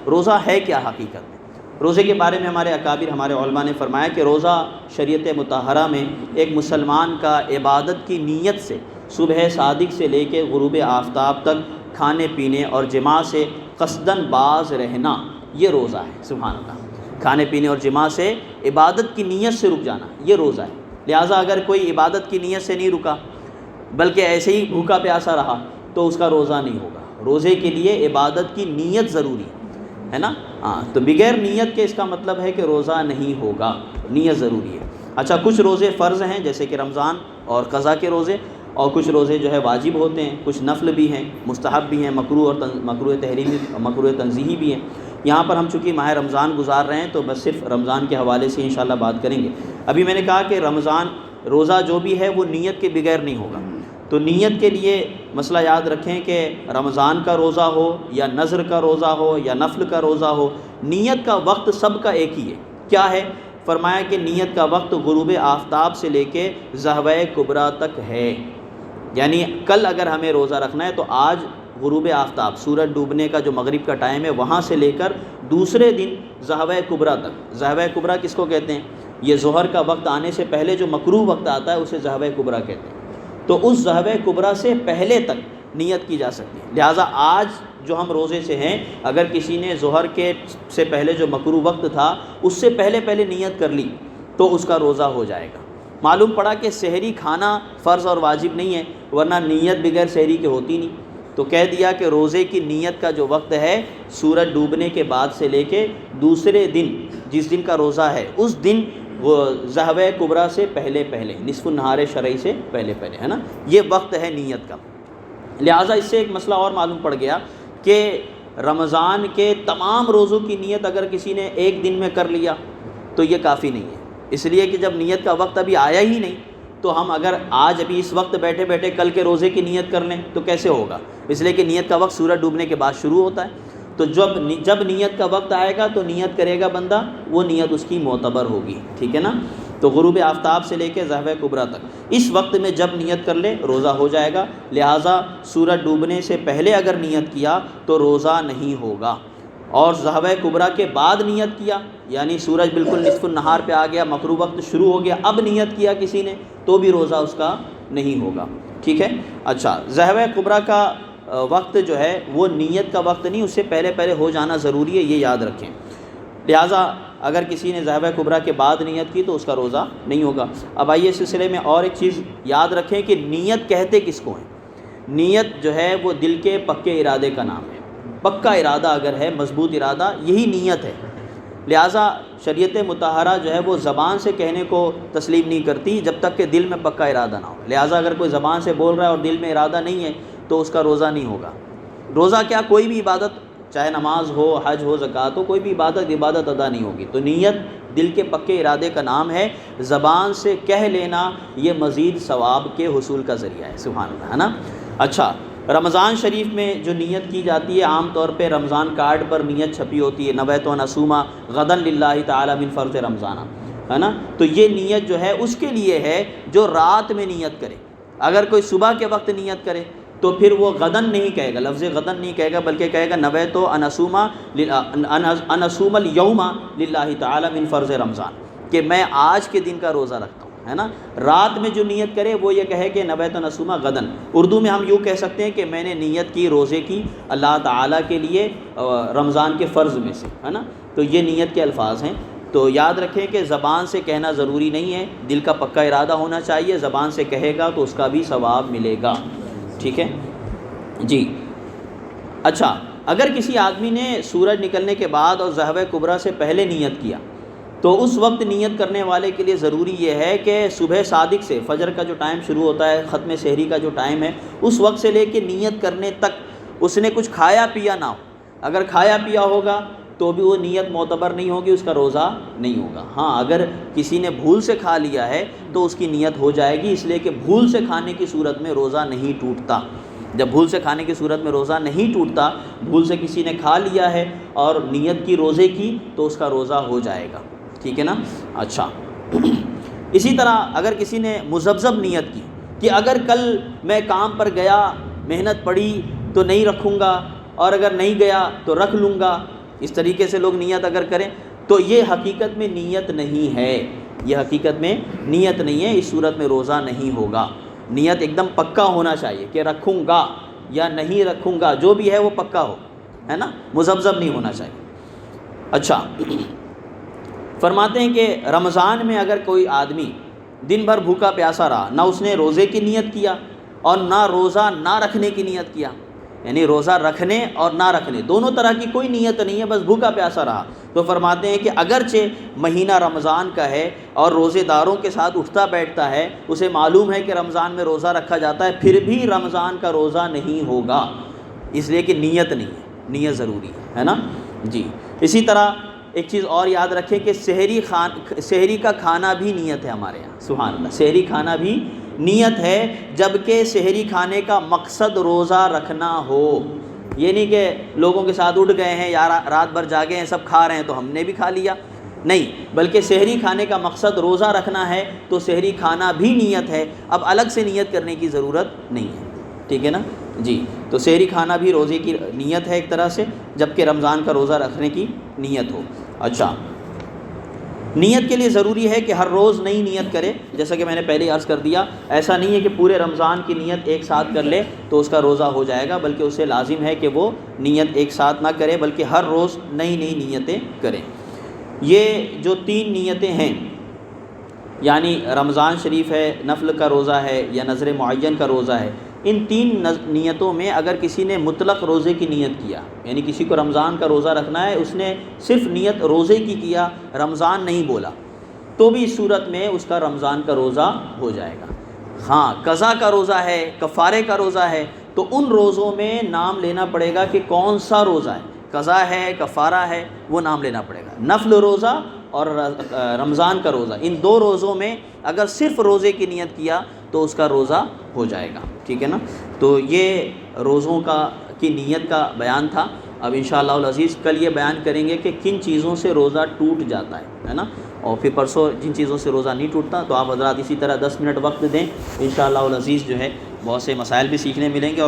روزہ ہے کیا حقیقت میں؟ روزے کے بارے میں ہمارے اکابر ہمارے علماء نے فرمایا کہ روزہ شریعت مطہرہ میں ایک مسلمان کا عبادت کی نیت سے صبح صادق سے لے کے غروب آفتاب تک کھانے پینے اور جماع سے قصداً باز رہنا، یہ روزہ ہے۔ سبحان اللہ، کھانے پینے اور جماع سے عبادت کی نیت سے رک جانا، یہ روزہ ہے۔ لہٰذا اگر کوئی عبادت کی نیت سے نہیں رکا بلکہ ایسے ہی بھوکا پیاسا رہا تو اس کا روزہ نہیں ہوگا۔ روزے کے لیے عبادت کی نیت ضروری ہے نا، ہاں، تو بغیر نیت کے اس کا مطلب ہے کہ روزہ نہیں ہوگا، نیت ضروری ہے۔ اچھا، کچھ روزے فرض ہیں جیسے کہ رمضان اور قضا کے روزے، اور کچھ روزے جو ہے واجب ہوتے ہیں، کچھ نفل بھی ہیں، مستحب بھی ہیں، مکروہ اور مکروہ تحریمی، مکروہ تنزیہی بھی ہیں۔ یہاں پر ہم چونکہ ماہ رمضان گزار رہے ہیں تو بس صرف رمضان کے حوالے سے انشاءاللہ بات کریں گے۔ ابھی میں نے کہا کہ رمضان روزہ جو بھی ہے وہ نیت کے بغیر نہیں ہوگا، تو نیت کے لیے مسئلہ یاد رکھیں کہ رمضان کا روزہ ہو یا نذر کا روزہ ہو یا نفل کا روزہ ہو، نیت کا وقت سب کا ایک ہی ہے۔ کیا ہے؟ فرمایا کہ نیت کا وقت غروب آفتاب سے لے کے ظہوہ کبریٰ تک ہے، یعنی کل اگر ہمیں روزہ رکھنا ہے تو آج غروب آفتاب، سورج ڈوبنے کا جو مغرب کا ٹائم ہے وہاں سے لے کر دوسرے دن ظہوہ کبریٰ تک۔ ظہوہ کبریٰ کس کو کہتے ہیں؟ یہ ظہر کا وقت آنے سے پہلے جو مکروہ وقت آتا ہے اسے ظہوہ کبریٰ کہتے ہیں۔ تو اس ظہوہ کبریٰ سے پہلے تک نیت کی جا سکتی ہے۔ لہٰذا آج جو ہم روزے سے ہیں، اگر کسی نے ظہر کے سے پہلے جو مکروہ وقت تھا اس سے پہلے نیت کر لی تو اس کا روزہ ہو جائے گا۔ معلوم پڑا کہ سحری کھانا فرض اور واجب نہیں ہے، ورنہ نیت بغیر سحری کے ہوتی نہیں، تو کہہ دیا کہ روزے کی نیت کا جو وقت ہے سورج ڈوبنے کے بعد سے لے کے دوسرے دن، جس دن کا روزہ ہے اس دن وہ ظہوہ کبریٰ سے پہلے نصف النہار شرعی سے پہلے ہے نا، یہ وقت ہے نیت کا۔ لہٰذا اس سے ایک مسئلہ اور معلوم پڑ گیا کہ رمضان کے تمام روزوں کی نیت اگر کسی نے ایک دن میں کر لیا تو یہ کافی نہیں ہے، اس لیے کہ جب نیت کا وقت ابھی آیا ہی نہیں تو ہم اگر آج ابھی اس وقت بیٹھے کل کے روزے کی نیت کر لیں تو کیسے ہوگا؟ اس لیے کہ نیت کا وقت سورج ڈوبنے کے بعد شروع ہوتا ہے، تو جب نیت کا وقت آئے گا تو نیت کرے گا بندہ، وہ نیت اس کی معتبر ہوگی، ٹھیک ہے نا۔ تو غروب آفتاب سے لے کے ظہوہ کبریٰ تک اس وقت میں جب نیت کر لے روزہ ہو جائے گا۔ لہٰذا سورج ڈوبنے سے پہلے اگر نیت کیا تو روزہ نہیں ہوگا، اور ظہوہ کبریٰ کے بعد نیت کیا یعنی سورج بالکل نصف النہار پہ آ گیا، مکروہ وقت شروع ہو گیا، اب نیت کیا کسی نے تو بھی روزہ اس کا نہیں ہوگا، ٹھیک ہے۔ اچھا، ظہوہ کبریٰ کا وقت جو ہے وہ نیت کا وقت نہیں، اس سے پہلے ہو جانا ضروری ہے، یہ یاد رکھیں۔ لہٰذا اگر کسی نے ظہوہ کبریٰ کے بعد نیت کی تو اس کا روزہ نہیں ہوگا۔ اب آئیے اس سلسلے میں اور ایک چیز یاد رکھیں کہ نیت کہتے کس کو ہیں؟ نیت جو ہے وہ دل کے پکے ارادے کا نام ہے۔ پکا ارادہ اگر ہے، مضبوط ارادہ، یہی نیت ہے۔ لہٰذا شریعت مطہرہ جو ہے وہ زبان سے کہنے کو تسلیم نہیں کرتی جب تک کہ دل میں پکا ارادہ نہ ہو۔ لہٰذا اگر کوئی زبان سے بول رہا ہے اور دل میں ارادہ نہیں ہے تو اس کا روزہ نہیں ہوگا۔ روزہ کیا، کوئی بھی عبادت، چاہے نماز ہو، حج ہو، زکوٰۃ ہو، کوئی بھی عبادت ادا نہیں ہوگی۔ تو نیت دل کے پکے ارادے کا نام ہے، زبان سے کہہ لینا یہ مزید ثواب کے حصول کا ذریعہ ہے، سبحان اللہ، ہے نا۔ اچھا، رمضان شریف میں جو نیت کی جاتی ہے عام طور پہ رمضان کارڈ پر نیت چھپی ہوتی ہے، نویت ان اصوم غدا للہ تعالی من فرض رمضان، ہے نا۔ تو یہ نیت جو ہے اس کے لیے ہے جو رات میں نیت کرے۔ اگر کوئی صبح کے وقت نیت کرے تو پھر وہ غدن نہیں کہے گا، لفظ غدن نہیں کہے گا، بلکہ کہے گا نویت ان اصوم الیوم للہ تعالی من فرض رمضان، کہ میں آج کے دن کا روزہ رکھتا ہوں، ہے نا۔ رات میں جو نیت کرے وہ یہ کہے کہ نویت ان اصوم غدن۔ اردو میں ہم یوں کہہ سکتے ہیں کہ میں نے نیت کی روزے کی اللہ تعالیٰ کے لیے رمضان کے فرض میں سے، ہے نا۔ تو یہ نیت کے الفاظ ہیں۔ تو یاد رکھیں کہ زبان سے کہنا ضروری نہیں ہے، دل کا پکا ارادہ ہونا چاہیے، زبان سے کہے گا تو اس کا بھی ثواب ملے گا، ٹھیک ہے جی۔ اچھا، اگر کسی آدمی نے سورج نکلنے کے بعد اور ظہوہ کبریٰ سے پہلے نیت کیا تو اس وقت نیت کرنے والے کے لیے ضروری یہ ہے کہ صبح صادق سے، فجر کا جو ٹائم شروع ہوتا ہے، ختم سحری کا جو ٹائم ہے، اس وقت سے لے کے نیت کرنے تک اس نے کچھ کھایا پیا نہ ہو۔ اگر کھایا پیا ہوگا تو بھی وہ نیت معتبر نہیں ہوگی، اس کا روزہ نہیں ہوگا۔ ہاں، اگر کسی نے بھول سے کھا لیا ہے تو اس کی نیت ہو جائے گی، اس لیے کہ بھول سے کھانے کی صورت میں روزہ نہیں ٹوٹتا۔ جب بھول سے کھانے کی صورت میں روزہ نہیں ٹوٹتا، بھول سے کسی نے کھا لیا ہے اور نیت کی روزے کی تو اس کا روزہ ہو جائے گا، ٹھیک ہے نا۔ اچھا، اسی طرح اگر کسی نے مذبذب نیت کی کہ اگر کل میں کام پر گیا، محنت پڑی تو نہیں رکھوں گا، اور اگر نہیں گیا تو رکھ لوں گا، اس طریقے سے لوگ نیت اگر کریں تو یہ حقیقت میں نیت نہیں ہے، یہ حقیقت میں نیت نہیں ہے، اس صورت میں روزہ نہیں ہوگا۔ نیت ایک دم پکا ہونا چاہیے کہ رکھوں گا یا نہیں رکھوں گا، جو بھی ہے وہ پکا ہو، ہے نا، مذبذب نہیں ہونا چاہیے۔ اچھا، فرماتے ہیں کہ رمضان میں اگر کوئی آدمی دن بھر بھوکا پیاسا رہا، نہ اس نے روزے کی نیت کیا اور نہ روزہ نہ رکھنے کی نیت کیا، یعنی روزہ رکھنے اور نہ رکھنے دونوں طرح کی کوئی نیت نہیں ہے، بس بھوکا پیاسا رہا، تو فرماتے ہیں کہ اگرچہ مہینہ رمضان کا ہے اور روزے داروں کے ساتھ اٹھتا بیٹھتا ہے، اسے معلوم ہے کہ رمضان میں روزہ رکھا جاتا ہے، پھر بھی رمضان کا روزہ نہیں ہوگا، اس لیے کہ نیت نہیں ہے، نیت ضروری ہے نا جی۔ اسی طرح ایک چیز اور یاد رکھیں کہ سحری کا کھانا بھی نیت ہے ہمارے یہاں، سبحان اللہ، سحری کھانا بھی نیت ہے، جبکہ سحری کھانے کا مقصد روزہ رکھنا ہو، یہ نہیں کہ لوگوں کے ساتھ اٹھ گئے ہیں، یار رات بھر جاگے ہیں، سب کھا رہے ہیں تو ہم نے بھی کھا لیا، نہیں، بلکہ سحری کھانے کا مقصد روزہ رکھنا ہے تو سحری کھانا بھی نیت ہے، اب الگ سے نیت کرنے کی ضرورت نہیں ہے، ٹھیک ہے نا جی۔ تو سحری کھانا بھی روزے کی نیت ہے ایک طرح سے، جبکہ رمضان کا روزہ رکھنے کی نیت ہو۔ اچھا، نیت کے لیے ضروری ہے کہ ہر روز نئی نیت کرے، جیسا کہ میں نے پہلے عرض کر دیا، ایسا نہیں ہے کہ پورے رمضان کی نیت ایک ساتھ کر لے تو اس کا روزہ ہو جائے گا، بلکہ اسے لازم ہے کہ وہ نیت ایک ساتھ نہ کرے بلکہ ہر روز نئی نئی نیتیں کرے۔ یہ جو 3 نیتیں ہیں، یعنی رمضان شریف ہے، نفل کا روزہ ہے یا نذر معین کا روزہ ہے، ان 3 نیتوں میں اگر کسی نے مطلق روزے کی نیت کیا، یعنی کسی کو رمضان کا روزہ رکھنا ہے، اس نے صرف نیت روزے کی کیا، رمضان نہیں بولا، تو بھی اس صورت میں اس کا رمضان کا روزہ ہو جائے گا۔ ہاں، قضا کا روزہ ہے، کفارے کا روزہ ہے، تو ان روزوں میں نام لینا پڑے گا کہ کون سا روزہ ہے، قضا ہے، کفارہ ہے، وہ نام لینا پڑے گا۔ نفل روزہ اور رمضان کا روزہ، ان 2 روزوں میں اگر صرف روزے کی نیت کیا تو اس کا روزہ ہو جائے گا، ٹھیک ہے نا۔ تو یہ روزوں کی نیت کا بیان تھا۔ اب انشاءاللہ العزیز کل یہ بیان کریں گے کہ کن چیزوں سے روزہ ٹوٹ جاتا ہے نا، اور پھر پرسوں جن چیزوں سے روزہ نہیں ٹوٹتا، تو آپ حضرات اسی طرح 10 منٹ وقت دیں، انشاءاللہ العزیز جو ہے بہت سے مسائل بھی سیکھنے ملیں گے اور